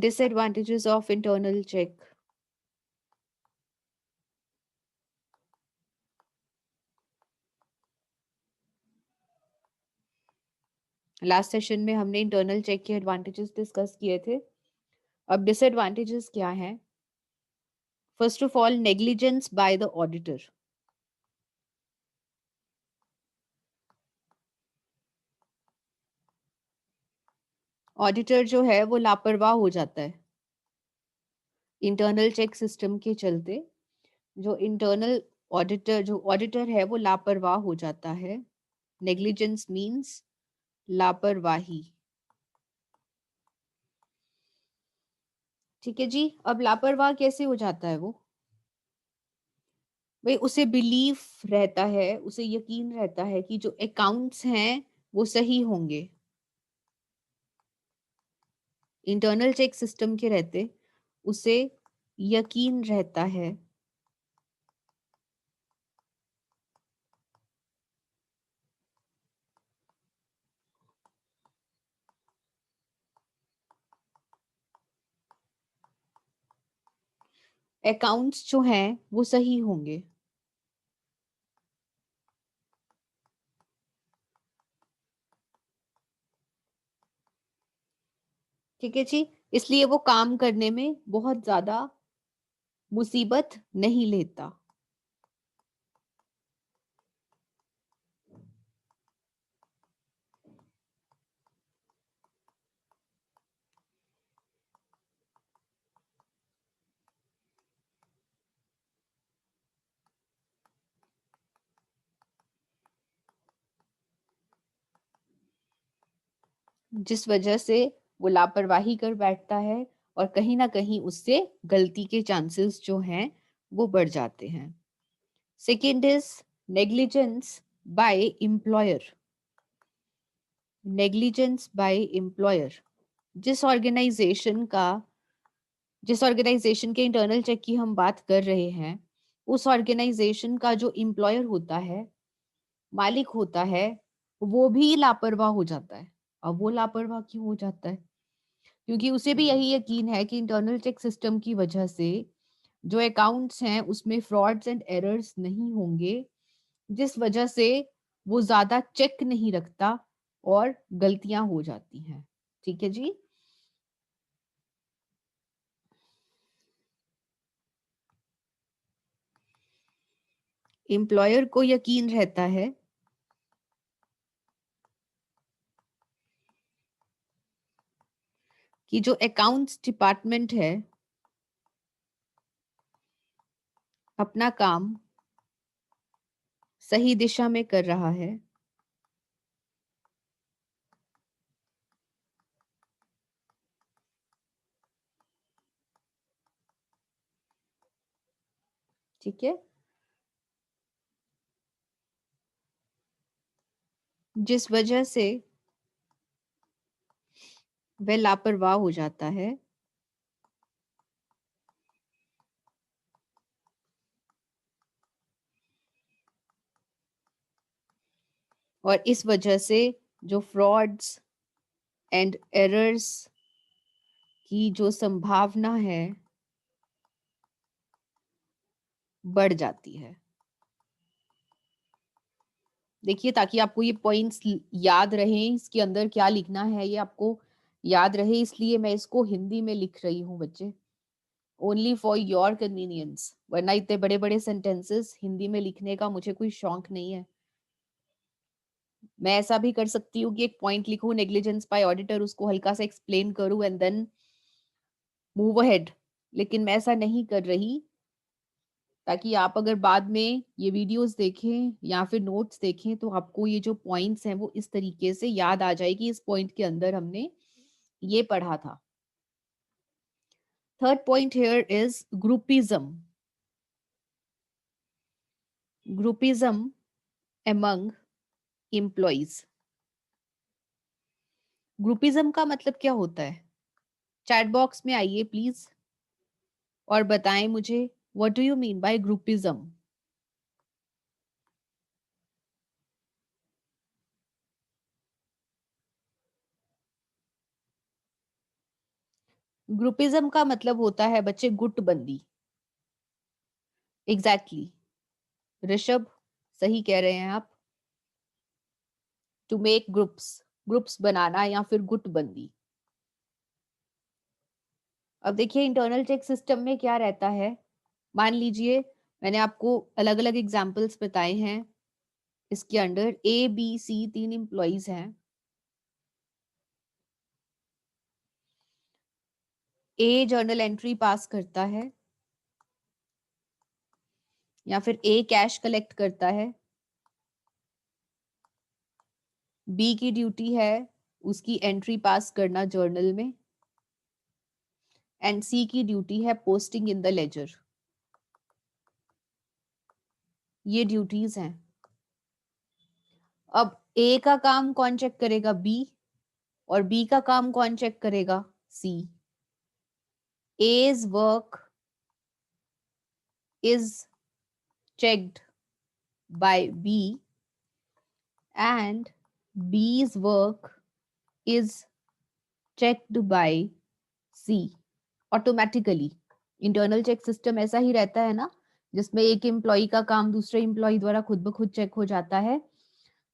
Disadvantages of internal check. Last session में हमने internal check के एडवांटेजेस डिस्कस किए थे. अब डिसएडवांटेजेस क्या हैं? First of all, negligence by the auditor. Auditor जो है वो लापरवाह हो जाता है इंटरनल चेक सिस्टम के चलते. जो ऑडिटर है वो लापरवाह हो जाता है. नेग्लिजेंस मीन्स लापरवाही. ठीक है जी. अब लापरवाह कैसे हो जाता है वो? भाई उसे बिलीफ रहता है, उसे यकीन रहता है कि जो अकाउंट्स हैं वो सही होंगे. इंटरनल चेक सिस्टम के रहते उसे यकीन रहता है अकाउंट्स जो हैं वो सही होंगे. ठीक है जी. इसलिए वो काम करने में बहुत ज्यादा मुसीबत नहीं लेता. जिस वजह से वो लापरवाही कर बैठता है और कहीं ना कहीं उससे गलती के चांसेस जो हैं वो बढ़ जाते हैं. Second is negligence by employer. Negligence by employer. जिस ऑर्गेनाइजेशन का जिस ऑर्गेनाइजेशन के इंटरनल चेक की हम बात कर रहे हैं, उस ऑर्गेनाइजेशन का जो एम्प्लॉयर होता है, मालिक होता है, वो भी लापरवाह हो जाता है. अब वो लापरवाह क्यों हो जाता है? क्योंकि उसे भी यही यकीन है कि इंटरनल चेक सिस्टम की वजह से जो अकाउंट्स हैं उसमें फ्रॉड्स एंड एरर्स नहीं होंगे, जिस वजह से वो ज्यादा चेक नहीं रखता और गलतियां हो जाती हैं. ठीक है जी. एम्प्लॉयर को यकीन रहता है कि जो अकाउंट्स डिपार्टमेंट है अपना काम सही दिशा में कर रहा है. ठीक है. जिस वजह से वह लापरवाह हो जाता है और इस वजह से जो फ्रॉड्स एंड एरर्स की जो संभावना है बढ़ जाती है. देखिए, ताकि आपको ये पॉइंट्स याद रहें, इसके अंदर क्या लिखना है ये आपको याद रहे, इसलिए मैं इसको हिंदी में लिख रही हूँ बच्चे. Only for your convenience. वरना इतने बड़े बड़े सेंटेंसेस हिंदी में लिखने का मुझे कोई शौक नहीं है. मैं ऐसा भी कर सकती हूँ कि एक पॉइंट लिखूं नेग्लिजेंस बाय ऑडिटर, उसको हल्का सा एक्सप्लेन करूं एंड देन मूव अहेड. लेकिन मैं ऐसा नहीं कर रही, ताकि आप अगर बाद में ये वीडियोस देखें या फिर नोट्स देखें तो आपको ये जो पॉइंट्स हैं वो इस तरीके से याद आ जाए कि इस पॉइंट के अंदर हमने ये पढ़ा था. Third point here is groupism. Groupism among employees. Groupism का मतलब क्या होता है? चैट बॉक्स में आइए प्लीज और बताएं मुझे, what do you mean by groupism? Groupism का मतलब होता है बच्चे गुटबंदी। एग्जैक्टली ऋषभ, सही कह रहे हैं आप। टू मेक ग्रुप्स, ग्रुप्स बनाना या फिर गुटबंदी। अब देखिए इंटरनल चेक सिस्टम में क्या रहता है। मान लीजिए मैंने आपको अलग अलग एग्जांपल्स बताए हैं, इसके under A B C 3 employees हैं। ए जर्नल एंट्री पास करता है या फिर ए कैश कलेक्ट करता है। बी की ड्यूटी है उसकी एंट्री पास करना जर्नल में, एंड सी की ड्यूटी है पोस्टिंग इन द लेजर। ये ड्यूटीज हैं। अब ए का काम कौन चेक करेगा? बी। और बी का काम कौन चेक करेगा? C. As work is checked by B and B's work is checked by C automatically। Internal check system ऐसा ही रहता है ना, जिसमें एक एम्प्लॉय का काम दूसरे एम्प्लॉय द्वारा खुद ब खुद चेक हो जाता है।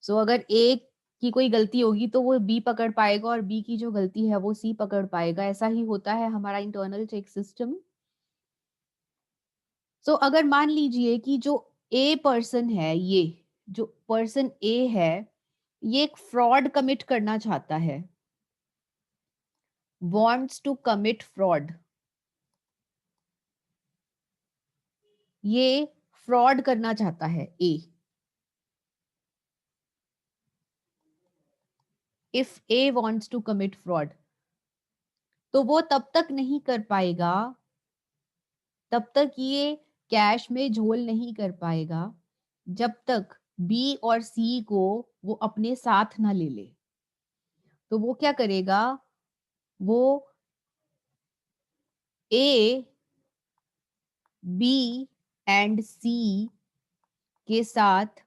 सो अगर एक की कोई गलती होगी तो वो बी पकड़ पाएगा और बी की जो गलती है वो सी पकड़ पाएगा। ऐसा ही होता है हमारा इंटरनल चेक सिस्टम। सो अगर मान लीजिए कि जो ए पर्सन है, ये जो पर्सन ए है, ये एक फ्रॉड कमिट करना चाहता है, wants टू कमिट फ्रॉड। ये फ्रॉड करना चाहता है A. If A wants to commit fraud, तो वो तब तक नहीं कर पाएगा, तब तक ये कैश में झोल नहीं कर पाएगा जब तक बी और सी को वो अपने साथ ना ले ले। तो वो क्या करेगा? वो ए, बी एंड सी के साथ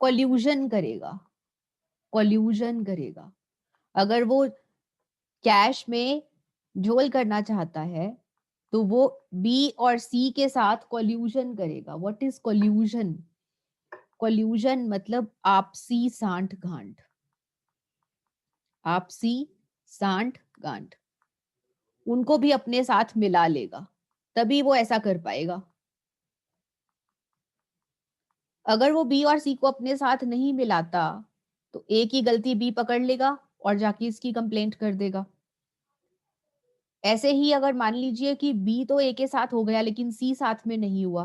कोल्यूजन करेगा। कोल्यूजन करेगा। अगर वो कैश में झोल करना चाहता है तो वो बी और सी के साथ कोल्यूजन करेगा। What is collusion? कोल्यूजन मतलब आपसी सांठ गांठ। आपसी सांठ गांठ। उनको भी अपने साथ मिला लेगा, तभी वो ऐसा कर पाएगा। अगर वो बी और सी को अपने साथ नहीं मिलाता तो ए की गलती बी पकड़ लेगा और जाके इसकी कंप्लेंट कर देगा। ऐसे ही अगर मान लीजिए कि बी तो ए के साथ हो गया लेकिन सी साथ में नहीं हुआ,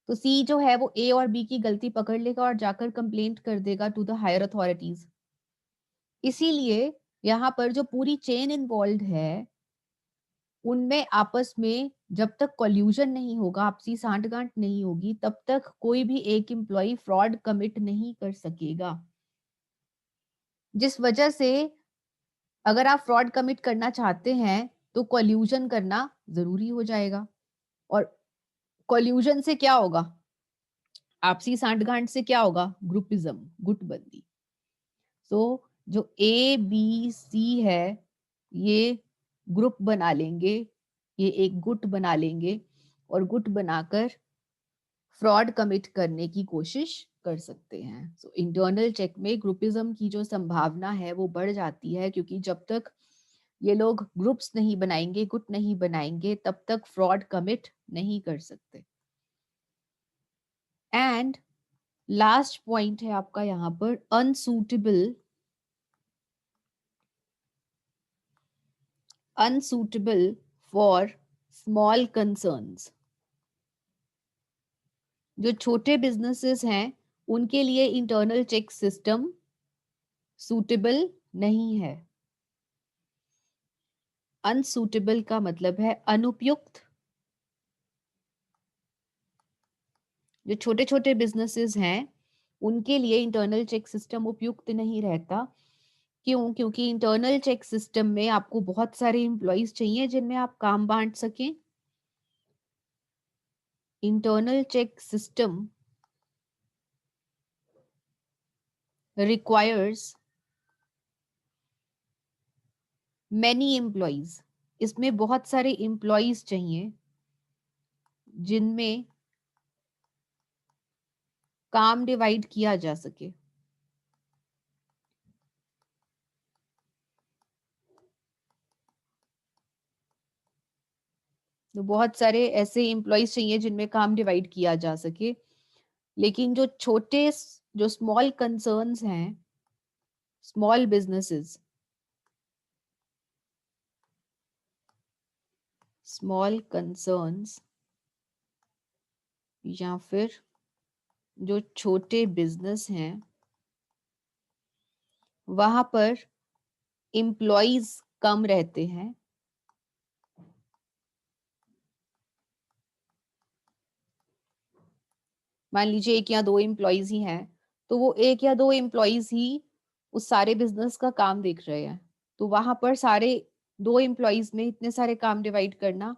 तो सी जो है वो ए और बी की गलती पकड़ लेगा और जाकर कंप्लेंट कर देगा टू द हायर अथॉरिटीज। इसीलिए यहाँ पर जो पूरी चेन इन्वॉल्व है, उनमें आपस में जब तक कोल्यूजन नहीं होगा, आपसी सांठगांठ नहीं होगी, तब तक कोई भी एक एम्प्लॉय फ्रॉड कमिट नहीं कर सकेगा। जिस वजह से अगर आप फ्रॉड कमिट करना चाहते हैं तो कोल्यूजन करना जरूरी हो जाएगा। और कोल्यूजन से क्या होगा? आपसी सांठगांठ से क्या होगा? ग्रुपिज्म, गुटबंदी। सो जो ए बी सी है, ये ग्रुप बना लेंगे, ये एक गुट बना लेंगे और गुट बनाकर फ्रॉड कमिट करने की कोशिश कर सकते हैं। सो इंटरनल चेक में ग्रुपिज्म की जो संभावना है वो बढ़ जाती है, क्योंकि जब तक ये लोग ग्रुप्स नहीं बनाएंगे, गुट नहीं बनाएंगे, तब तक फ्रॉड कमिट नहीं कर सकते। एंड लास्ट पॉइंट है आपका यहाँ पर unsuitable, unsuitable for small concerns. जो छोटे बिजनेसेस हैं उनके लिए इंटरनल चेक सिस्टम सूटेबल नहीं है। अनसूटेबल का मतलब है अनुपयुक्त। जो छोटे छोटे बिजनेसेस हैं उनके लिए इंटरनल चेक सिस्टम उपयुक्त नहीं रहता। क्यों? क्योंकि इंटरनल चेक सिस्टम में आपको बहुत सारे एम्प्लॉयज चाहिए जिनमें आप काम बांट सकें। Internal check system requires many employees। इसमें बहुत सारे एम्प्लॉयज चाहिए जिनमें काम डिवाइड किया जा सके। तो बहुत सारे ऐसे एम्प्लॉयज चाहिए जिनमें काम डिवाइड किया जा सके, लेकिन जो छोटे, जो स्मॉल कंसर्न्स हैं, स्मॉल बिजनेसेस, स्मॉल कंसर्न्स या फिर जो छोटे बिजनेस हैं, वहां पर एम्प्लॉयज कम रहते हैं। मान लीजिए एक या दो एम्प्लॉयज ही हैं, तो वो एक या दो एम्प्लॉयज ही उस सारे बिजनेस का काम देख रहे हैं, तो वहां पर सारे दो एम्प्लॉयज में इतने सारे काम डिवाइड करना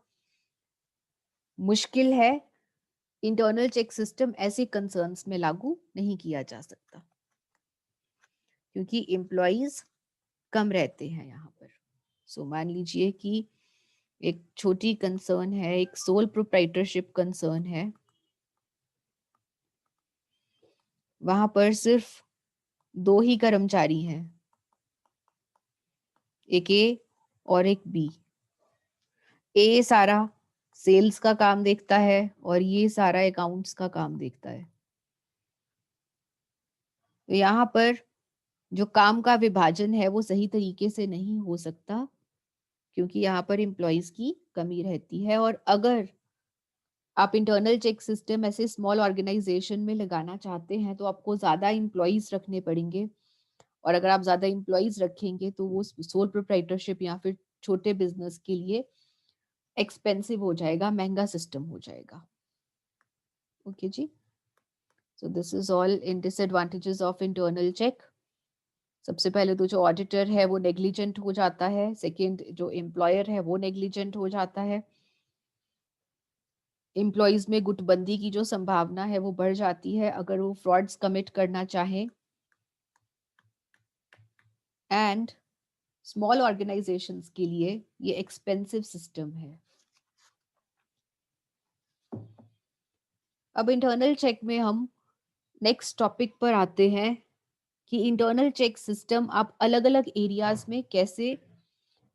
मुश्किल है। इंटरनल चेक सिस्टम ऐसे कंसर्न्स में लागू नहीं किया जा सकता क्योंकि एम्प्लॉयज कम रहते हैं यहाँ पर। सो मान लीजिए कि एक छोटी कंसर्न है, एक सोल प्रोप्राइटरशिप कंसर्न है, वहां पर सिर्फ दो ही कर्मचारी हैं, एक ए और एक बी। ए सारा सेल्स का काम देखता है और ये सारा अकाउंट्स का काम देखता है। तो यहाँ पर जो काम का विभाजन है वो सही तरीके से नहीं हो सकता क्योंकि यहाँ पर एम्प्लॉयज की कमी रहती है। और अगर आप इंटरनल चेक सिस्टम ऐसे स्मॉल ऑर्गेनाइजेशन में लगाना चाहते हैं तो आपको ज्यादा एम्प्लॉयज रखने पड़ेंगे, और अगर आप ज्यादा एम्प्लॉयज रखेंगे तो वो सोल प्रोप्राइटरशिप या फिर छोटे बिजनेस के लिए एक्सपेंसिव हो जाएगा, महंगा सिस्टम हो जाएगा। ओके जी, so this is all in disadvantages of internal check. सबसे पहले तो जो ऑडिटर है वो नेग्लिजेंट हो जाता है, सेकंड जो एम्प्लॉयर है वो नेग्लिजेंट हो जाता है, एम्प्लॉयज में गुटबंदी की जो संभावना है वो बढ़ जाती है अगर वो फ्रॉड्स कमिट करना चाहे, एंड स्मॉल ऑर्गेनाइजेशंस के लिए ये एक्सपेंसिव सिस्टम है। अब इंटरनल चेक में हम नेक्स्ट टॉपिक पर आते हैं कि इंटरनल चेक सिस्टम आप अलग अलग एरियाज में कैसे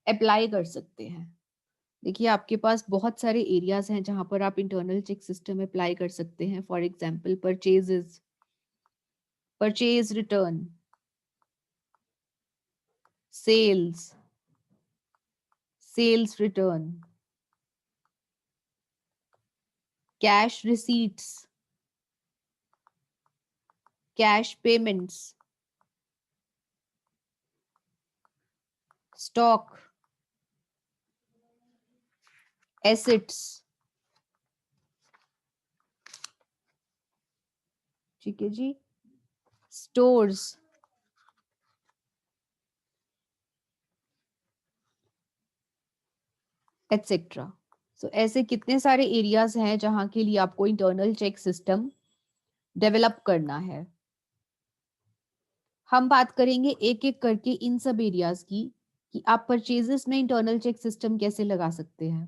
अप्लाई कर सकते हैं। देखिए आपके पास बहुत सारे एरियाज हैं जहां पर आप इंटरनल चेक सिस्टम अप्लाई कर सकते हैं। For example purchases, purchase return, sales, sales return, cash receipts, cash payments, stock, assets, ठीक है जी, स्टोर्स, एटसेट्रा। सो ऐसे कितने सारे एरियाज हैं जहां के लिए आपको इंटरनल चेक सिस्टम डेवलप करना है। हम बात करेंगे एक एक करके इन सब एरियाज की कि आप परचेजेस में इंटरनल चेक सिस्टम कैसे लगा सकते हैं,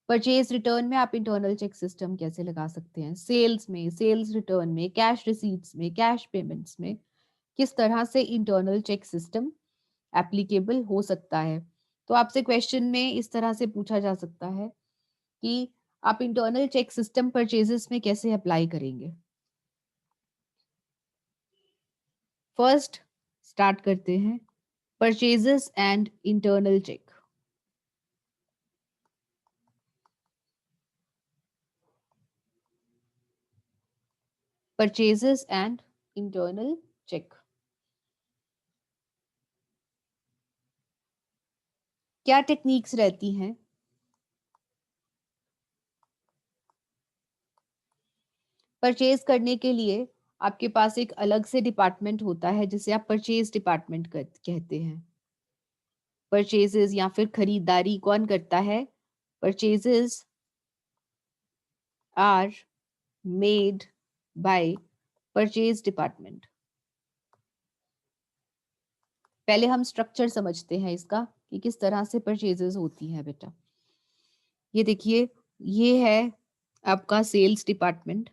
परचेज रिटर्न में आप इंटरनल चेक सिस्टम कैसे लगा सकते हैं, सेल्स में, सेल्स रिटर्न में, कैश रिसीट्स में, कैश पेमेंट्स में किस तरह से इंटरनल चेक सिस्टम एप्लीकेबल हो सकता है। तो आपसे क्वेश्चन में इस तरह से पूछा जा सकता है कि आप इंटरनल चेक सिस्टम परचेजेस में कैसे अप्लाई करेंगे। फर्स्ट स्टार्ट करते हैं purchases and internal check. Purchases and internal check क्या टेक्निक्स रहती हैं। परचेज करने के लिए आपके पास एक अलग से डिपार्टमेंट होता है जिसे आप परचेज डिपार्टमेंट कहते हैं। परचेजेस या फिर खरीदारी कौन करता है, purchases are made by purchase department. पहले हम स्ट्रक्चर समझते हैं इसका कि किस तरह से परचेजेस होती हैं बेटा। ये देखिए, ये है आपका सेल्स डिपार्टमेंट,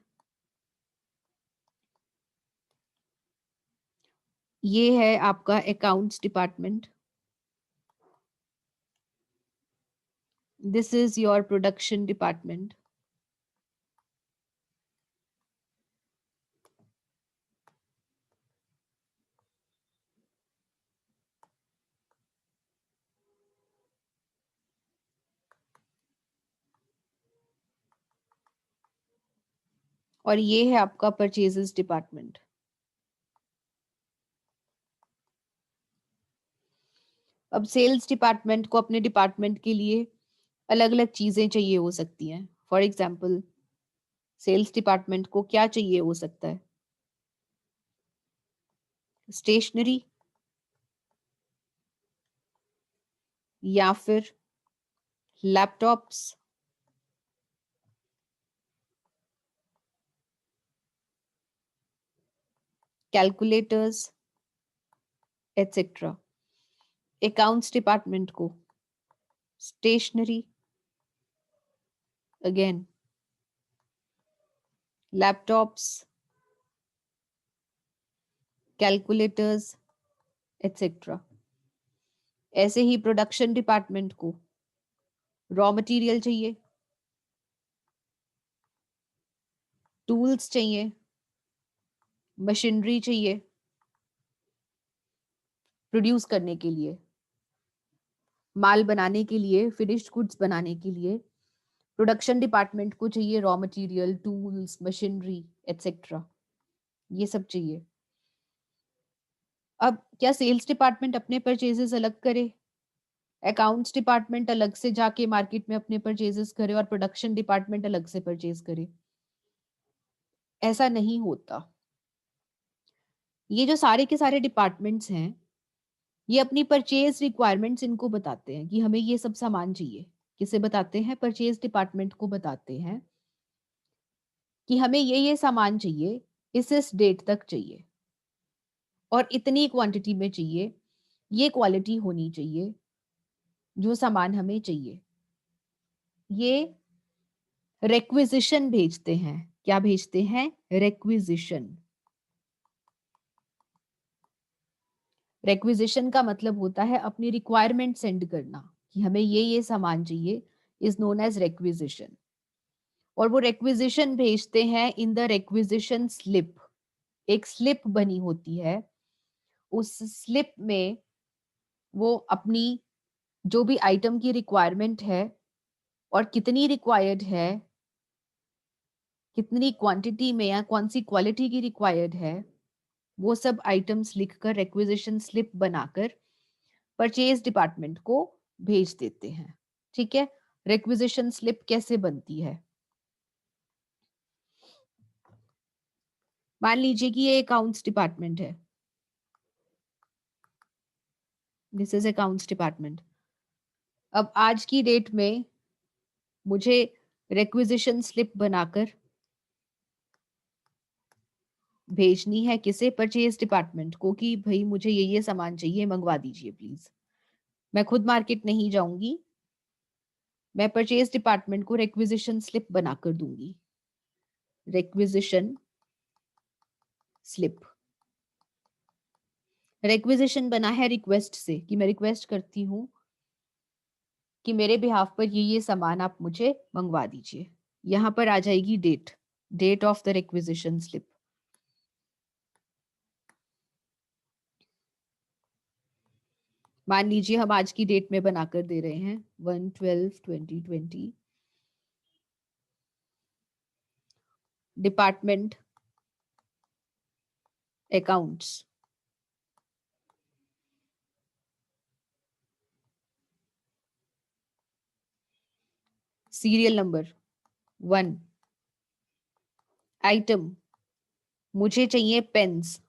ये है आपका accounts department, this is your production department, और ये है आपका परचेजेस डिपार्टमेंट। अब सेल्स डिपार्टमेंट को अपने डिपार्टमेंट के लिए अलग अलग चीजें चाहिए हो सकती हैं। फॉर एग्जाम्पल, सेल्स डिपार्टमेंट को क्या चाहिए हो सकता है? स्टेशनरी, या फिर laptops, calculators, etcetera. Accounts department को stationery, again laptops, calculators, etcetera. ऐसे ही प्रोडक्शन डिपार्टमेंट को रॉ मटेरियल चाहिए, टूल्स चाहिए, मशीनरी चाहिए प्रोड्यूस करने के लिए, माल बनाने के लिए, फिनिश्ड गुड्स बनाने के लिए प्रोडक्शन डिपार्टमेंट को चाहिए raw material, tools, machinery etcetera, ये सब चाहिए। अब क्या सेल्स डिपार्टमेंट अपने परचेजेस अलग करे, अकाउंट्स डिपार्टमेंट अलग से जाके मार्केट में अपने परचेजेस करे और प्रोडक्शन डिपार्टमेंट अलग से परचेज करे? ऐसा नहीं होता। ये जो सारे के सारे डिपार्टमेंट्स हैं, ये अपनी परचेज रिक्वायरमेंट्स इनको बताते हैं कि हमें ये सब सामान चाहिए। किसे बताते हैं? परचेज डिपार्टमेंट को बताते हैं कि हमें ये सामान चाहिए, इस डेट तक चाहिए और इतनी क्वांटिटी में चाहिए, ये क्वालिटी होनी चाहिए जो सामान हमें चाहिए। ये रिक्विजिशन भेजते हैं। क्या भेजते हैं? रिक्विजिशन। रिक्विजिशन का मतलब होता है अपनी रिक्वायरमेंट सेंड करना कि हमें ये सामान चाहिए, इज नोन एज रिक्विजिशन। और वो रिक्विजिशन भेजते हैं इन द रिक्विजिशन स्लिप। एक स्लिप बनी होती है, उस स्लिप में वो अपनी जो भी आइटम की रिक्वायरमेंट है और कितनी रिक्वायर्ड है, कितनी क्वांटिटी में या कौन सी क्वालिटी की रिक्वायर्ड है, वो सब आइटम्स लिखकर रिक्विजिशन स्लिप बनाकर परचेज डिपार्टमेंट को भेज देते हैं। ठीक है, रिक्विजिशन स्लिप कैसे बनती है? मान लीजिए कि ये अकाउंट्स डिपार्टमेंट है, दिस इज अकाउंट्स डिपार्टमेंट। अब आज की डेट में मुझे रिक्विजिशन स्लिप बनाकर भेजनी है किसे? परचेज डिपार्टमेंट को कि भाई मुझे ये सामान चाहिए, मंगवा दीजिए प्लीज। मैं खुद मार्केट नहीं जाऊंगी, मैं परचेज डिपार्टमेंट को रिक्विजिशन स्लिप बनाकर दूंगी। रिक्विजिशन स्लिप, रिक्विजिशन बना है रिक्वेस्ट से कि मैं रिक्वेस्ट करती हूँ कि मेरे बिहाफ पर ये सामान आप मुझे मंगवा दीजिए। यहां पर आ जाएगी date, date of the requisition slip. मान लीजिए हम आज की डेट में बनाकर दे रहे हैं 1/12/2020। Department accounts, serial number 1, item मुझे चाहिए पेन्स,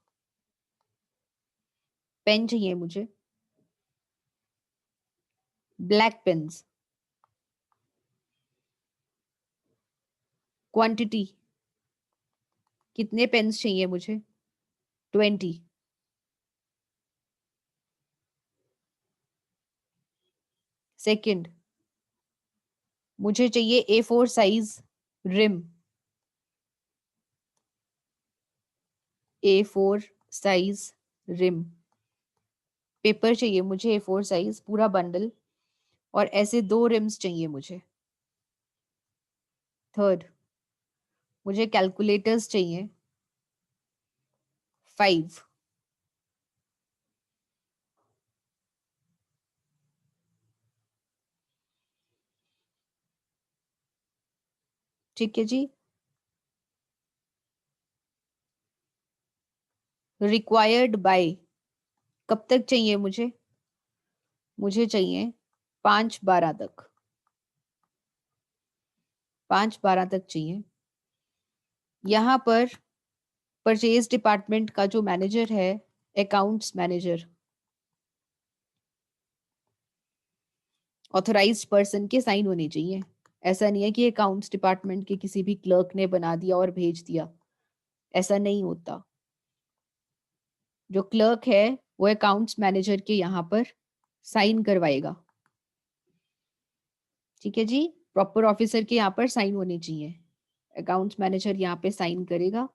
पेन चाहिए मुझे, ब्लैक पेन्स। क्वांटिटी, कितने पेन्स चाहिए मुझे? 20। सेकंड, मुझे चाहिए A4 size ream, A4 size ream. Paper चाहिए मुझे A4 साइज पूरा बंडल, और ऐसे 2 रिम्स चाहिए मुझे। थर्ड, मुझे कैलकुलेटर्स चाहिए 5। ठीक है जी। रिक्वायर्ड बाय, कब तक चाहिए मुझे? मुझे चाहिए 5/12 तक, 5/12 तक चाहिए। यहाँ पर परचेज डिपार्टमेंट का जो मैनेजर है, अकाउंट्स मैनेजर, ऑथराइज्ड पर्सन के साइन होने चाहिए। ऐसा नहीं है कि अकाउंट्स डिपार्टमेंट के किसी भी क्लर्क ने बना दिया और भेज दिया, ऐसा नहीं होता। जो क्लर्क है वो अकाउंट्स मैनेजर के यहाँ पर साइन करवाएगा। ठीक है जी, प्रॉपर ऑफिसर के यहाँ पर साइन होने चाहिए, अकाउंट्स मैनेजर यहाँ पे साइन करेगा।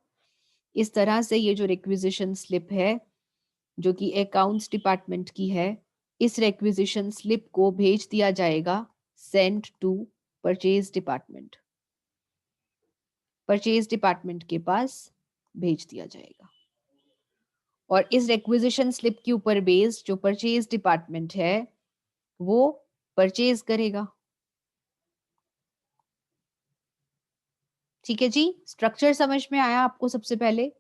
इस तरह से ये जो रिक्विजिशन स्लिप है जो कि अकाउंट्स डिपार्टमेंट की है, इस रिक्विजिशन स्लिप को भेज दिया जाएगा send to purchase department, purchase department के पास भेज दिया जाएगा। और इस रिक्विजिशन स्लिप के ऊपर बेस्ड जो परचेज डिपार्टमेंट है वो परचेज करेगा। ठीक है जी, स्ट्रक्चर समझ में आया आपको? सबसे पहले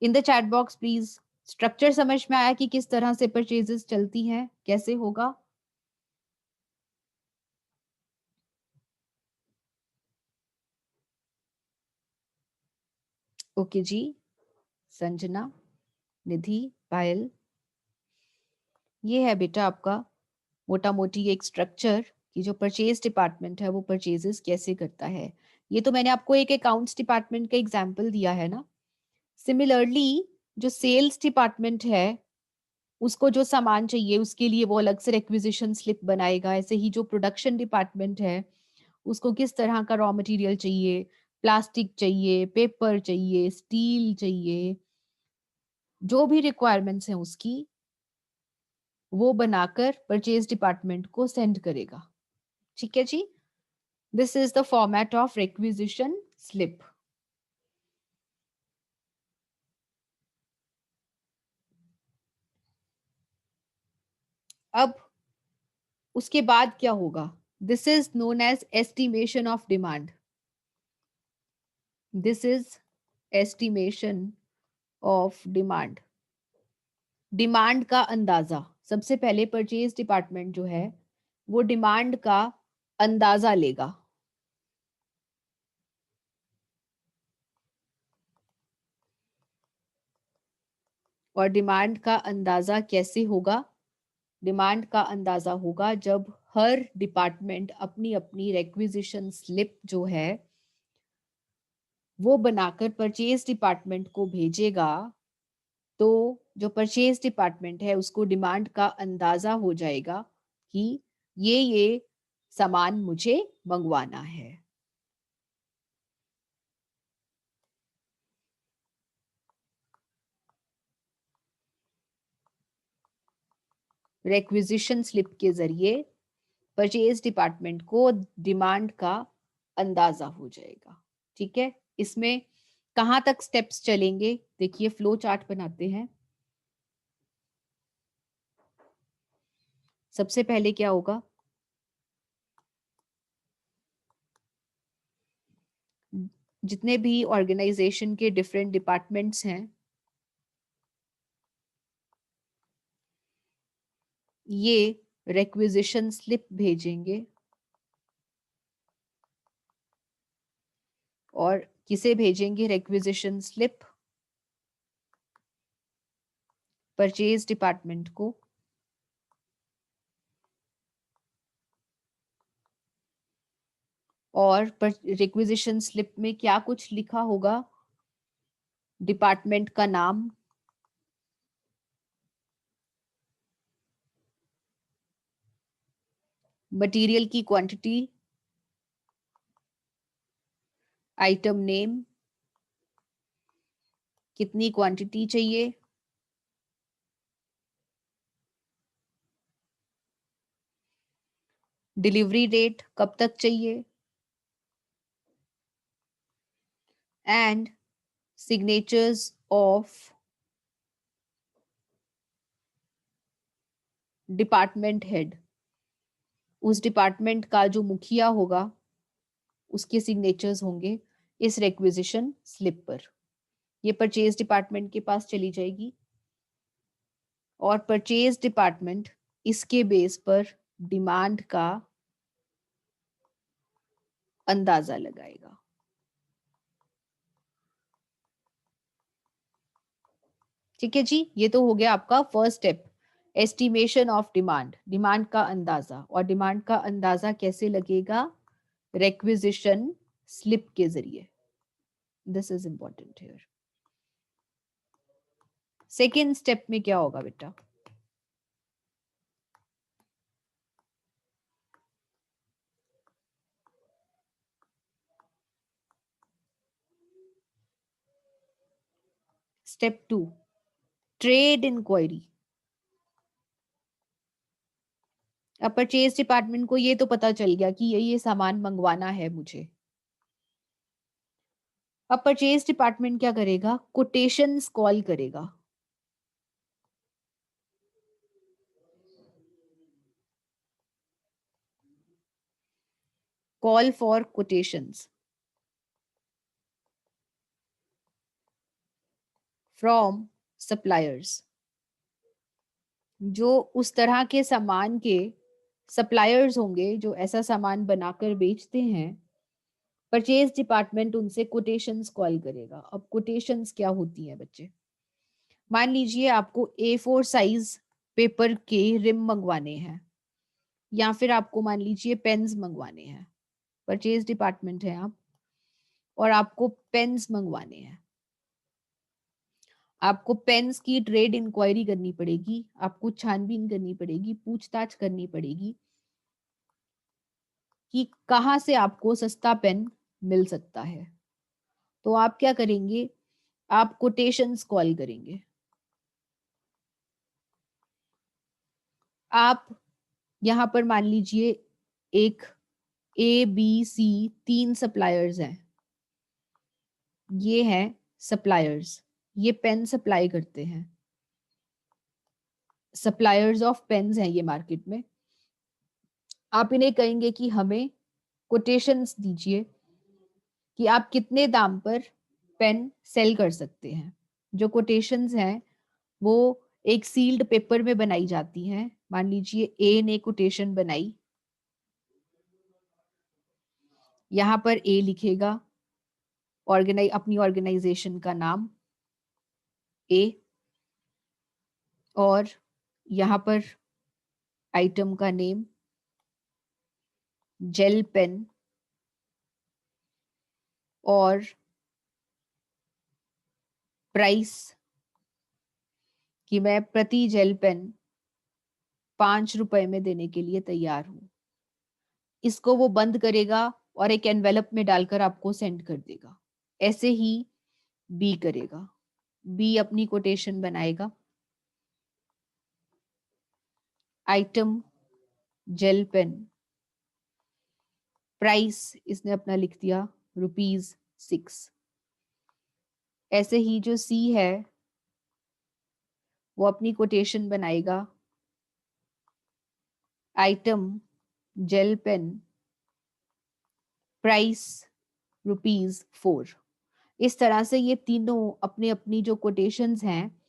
in the chat box please structure समझ में आया कि किस तरह से परचेजेस चलती हैं, कैसे होगा? ओके जी, संजना, निधि, पायल, ये है बेटा आपका मोटा मोटी एक स्ट्रक्चर कि जो परचेज डिपार्टमेंट है वो परचेजेस कैसे करता है। ये तो मैंने आपको एक अकाउंट्स डिपार्टमेंट का एग्जांपल दिया है ना। सिमिलरली जो सेल्स डिपार्टमेंट है उसको जो सामान चाहिए उसके लिए वो अलग से रिक्विजिशन स्लिप बनाएगा। ऐसे ही जो प्रोडक्शन डिपार्टमेंट है उसको किस तरह का रॉ मटेरियल चाहिए, प्लास्टिक चाहिए, पेपर चाहिए, स्टील चाहिए, जो भी रिक्वायरमेंट्स हैं उसकी वो बनाकर परचेज डिपार्टमेंट को सेंड करेगा। ठीक है जी, this is the format of requisition slip. अब उसके बाद क्या होगा? This is known as estimation of demand. This is estimation of demand. Demand का अंदाजा, सबसे पहले परचेज डिपार्टमेंट जो है वो डिमांड का अंदाजा लेगा। और डिमांड का अंदाजा कैसे होगा? डिमांड का अंदाजा होगा जब हर डिपार्टमेंट अपनी अपनी रिक्विजिशन स्लिप जो है वो बनाकर परचेज डिपार्टमेंट को भेजेगा। तो जो परचेज डिपार्टमेंट है उसको डिमांड का अंदाजा हो जाएगा कि ये सामान मुझे मंगवाना है। रिक्विजिशन स्लिप के जरिए परचेज डिपार्टमेंट को डिमांड का अंदाजा हो जाएगा। ठीक है, इसमें कहां तक स्टेप्स चलेंगे देखिए, फ्लो चार्ट बनाते हैं। सबसे पहले क्या होगा? जितने भी ऑर्गेनाइजेशन के डिफरेंट डिपार्टमेंट्स हैं ये रिक्विजिशन स्लिप भेजेंगे। और किसे भेजेंगे रिक्विजिशन स्लिप? परचेज डिपार्टमेंट को। और रिक्विजिशन स्लिप में क्या कुछ लिखा होगा? डिपार्टमेंट का नाम, मटेरियल की क्वांटिटी, आइटम नेम, कितनी क्वांटिटी चाहिए, डिलीवरी डेट कब तक चाहिए, and signatures of department head, उस डिपार्टमेंट का जो मुखिया होगा उसके सिग्नेचर्स होंगे इस रिक्विजिशन स्लिप पर। ये परचेज डिपार्टमेंट के पास चली जाएगी और परचेज डिपार्टमेंट इसके बेस पर डिमांड का अंदाजा लगाएगा। ठीक है जी, ये तो हो गया आपका first step, estimation of demand, demand का अंदाजा। और डिमांड का अंदाजा कैसे लगेगा? रिक्विजिशन स्लिप के जरिए। This is important here. Second step में क्या होगा बेटा? Step 2, trade inquiry. अब परचेज डिपार्टमेंट को ये तो पता चल गया कि ये सामान मंगवाना है मुझे। अब परचेज डिपार्टमेंट क्या करेगा? कोटेशंस कॉल करेगा। Call for quotations from suppliers. जो उस तरह के सामान के सप्लायर्स होंगे जो ऐसा सामान बनाकर बेचते हैं, परचेज डिपार्टमेंट उनसे कोटेशंस कॉल करेगा। अब कोटेशंस क्या होती हैं बच्चे? मान लीजिए आपको A4 साइज पेपर के रिम मंगवाने हैं, या फिर आपको मान लीजिए पेन्स मंगवाने हैं। परचेज डिपार्टमेंट है आप, और आपको पेन्स मंगवाने हैं। आपको पेन्स की ट्रेड इंक्वायरी करनी पड़ेगी, आपको छानबीन करनी पड़ेगी, पूछताछ करनी पड़ेगी कि कहाँ से आपको सस्ता पेन मिल सकता है। तो आप क्या करेंगे? आप कोटेशंस कॉल करेंगे। आप यहां पर मान लीजिए एक ABC 3 सप्लायर्स हैं। ये हैं सप्लायर्स, ये पेन सप्लाई करते हैं, सप्लायर्स ऑफ पेन्स हैं ये मार्केट में। आप इन्हें कहेंगे कि हमें कोटेशंस दीजिए कि आप कितने दाम पर पेन सेल कर सकते हैं। जो कोटेशंस हैं वो एक सील्ड पेपर में बनाई जाती हैं। मान लीजिए ए ने कोटेशन बनाई, यहां पर ए लिखेगा अपनी ऑर्गेनाइजेशन का नाम ए, और यहां पर आइटम का नेम जेल पेन, और प्राइस कि मैं प्रति जेल पेन 5 रुपए में देने के लिए तैयार हूं। इसको वो बंद करेगा और एक एनवेलप में डालकर आपको सेंड कर देगा। ऐसे ही बी करेगा। बी अपनी कोटेशन बनाएगा, आइटम जेल पेन, प्राइस इसने अपना लिख दिया ₹6। ऐसे ही जो सी है वो अपनी कोटेशन बनाएगा, आइटम जेल पेन, प्राइस ₹4। इस तरह से ये तीनों अपने अपनी जो कोटेशंस हैं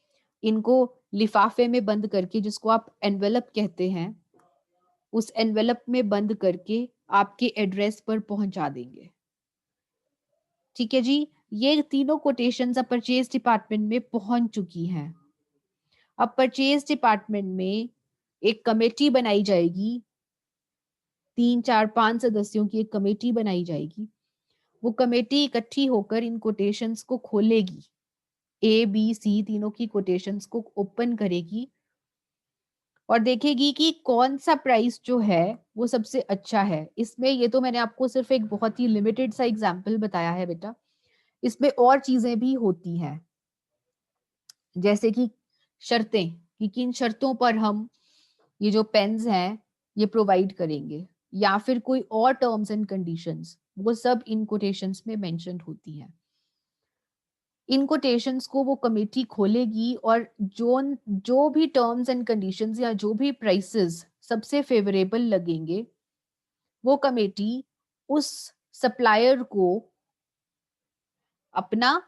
इनको लिफाफे में बंद करके, जिसको आप एनवेलप कहते हैं, उस एनवेलप में बंद करके आपके एड्रेस पर पहुंचा देंगे। ठीक है जी, ये तीनों कोटेशंस अब परचेज डिपार्टमेंट में पहुंच चुकी हैं। अब परचेज डिपार्टमेंट में एक कमेटी बनाई जाएगी, 3 4 5 सदस्यों की एक कमेटी बनाई जाएगी। वो कमेटी इकट्ठी होकर इन कोटेशंस को खोलेगी, A B C तीनों की कोटेशंस को ओपन करेगी और देखेगी कि कौन सा प्राइस जो है वो सबसे अच्छा है। इसमें ये तो मैंने आपको सिर्फ एक बहुत ही लिमिटेड सा एग्जांपल बताया है बेटा, इसमें और चीजें भी होती हैं, जैसे कि शर्तें, कि किन शर्तों पर हम ये जो पेन्स हैं ये प्रोवाइड करेंगे, या फिर कोई और टर्म्स एंड कंडीशंस, वो सब इन कोटेशंस में मेंशन्ड होती हैं। इन कोटेशंस को वो कमेटी खोलेगी और जो जो भी टर्म्स एंड कंडीशंस या जो भी प्राइसेस सबसे फेवरेबल लगेंगे, वो कमेटी उस सप्लायर को अपना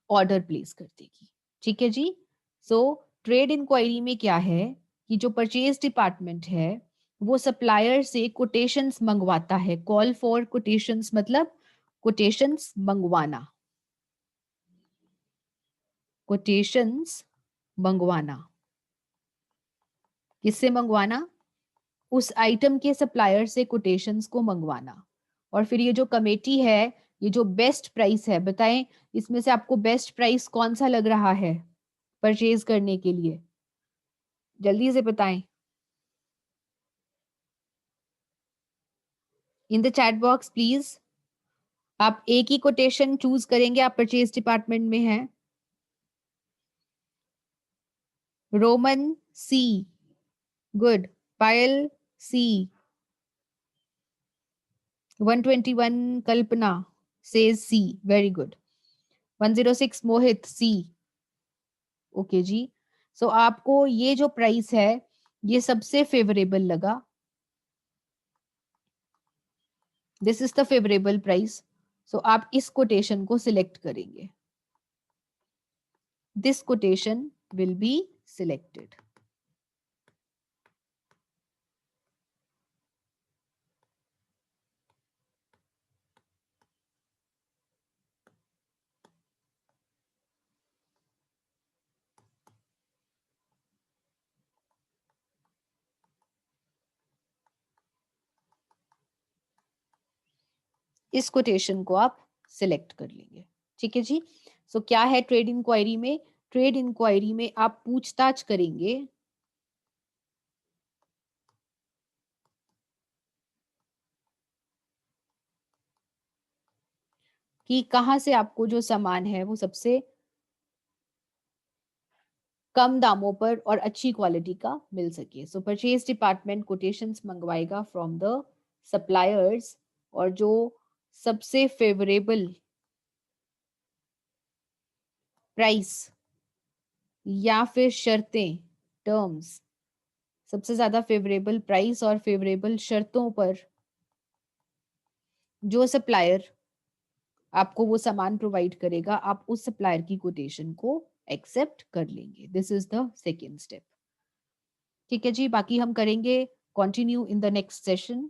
ऑर्डर प्लेस कर देगी। ठीक है जी। सो ट्रेड इंक्वायरी में क्या है कि जो परचेज डिपार्टमेंट है वो सप्लायर से कोटेशंस मंगवाता है। कॉल फॉर कोटेशंस मतलब कोटेशंस मंगवाना, कोटेशंस मंगवाना। किससे मंगवाना? उस आइटम के सप्लायर से कोटेशंस को मंगवाना। और फिर ये जो कमेटी है, ये जो बेस्ट प्राइस है, बताएं इसमें से आपको बेस्ट प्राइस कौन सा लग रहा है परचेज करने के लिए? जल्दी से बताएं in the chat box please. आप एक ही कोटेशन चूज करेंगे, आप परचेज डिपार्टमेंट में हैं। Roman C, good. Payal C, 121 Kalpana says C, very good. 106 Mohit C, okay जी। सो आपको ये जो प्राइस है ये सबसे फेवरेबल लगा, this is the favourable price. So आप इस कोटेशन को सिलेक्ट करेंगे, this quotation will be selected. इस कोटेशन को आप सिलेक्ट कर लेंगे। ठीक है जी। सो क्या है ट्रेड इंक्वायरी में? ट्रेड इंक्वायरी में आप पूछताछ करेंगे कि कहां से आपको जो सामान है वो सबसे कम दामों पर और अच्छी क्वालिटी का मिल सके। सो परचेज डिपार्टमेंट कोटेशंस मंगवाएगा फ्रॉम द सप्लायर्स, और जो सबसे फेवरेबल प्राइस या फिर शर्तें, टर्म्स, सबसे ज्यादा फेवरेबल प्राइस और फेवरेबल शर्तों पर जो सप्लायर आपको वो सामान प्रोवाइड करेगा, आप उस सप्लायर की कोटेशन को एक्सेप्ट कर लेंगे। This is the second step. ठीक है जी। बाकी हम करेंगे continue in the next session.